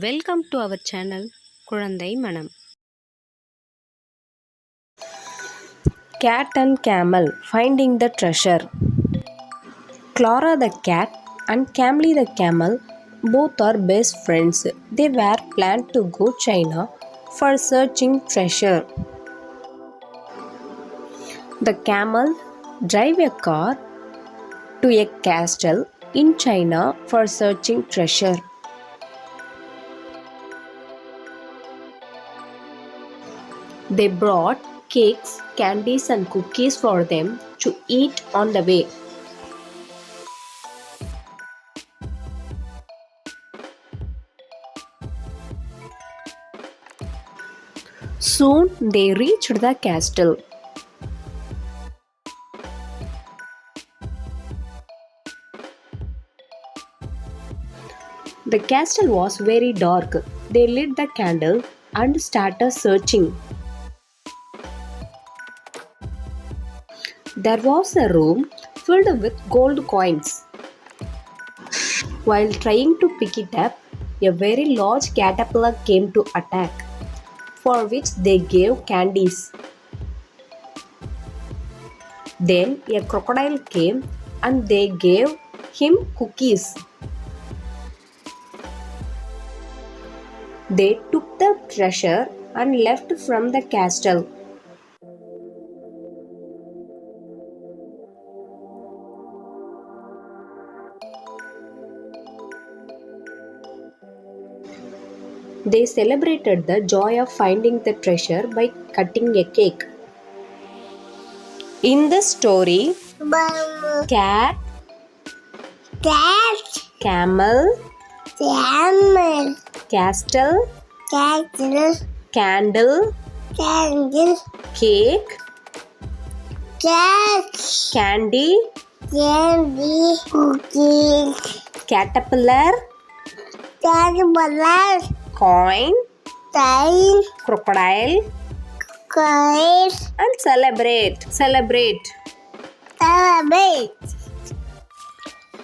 Welcome to our channel குழந்தை மனம். Cat and camel finding the treasure. Clara the cat and Camely the camel both are best friends. They were planned to go China for searching treasure. The camel drive a car to a castle in China for searching treasure. They brought cakes, candies and cookies for them to eat on the way. Soon they reached the castle. The castle was very dark. They lit the candle and started searching. There was a room filled with gold coins. While trying to pick it up, a very large caterpillar came to attack, for which they gave candies. Then a crocodile came and they gave him cookies. They took the treasure and left from the castle. They celebrated the joy of finding the treasure by cutting a cake. In the story, cat, camel, castle, candle, cake, candy, caterpillar, coin, crocodile, and celebrate.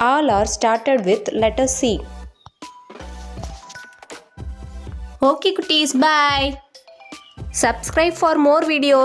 All are started with letter C. Okay, cuties, bye. Subscribe for more videos.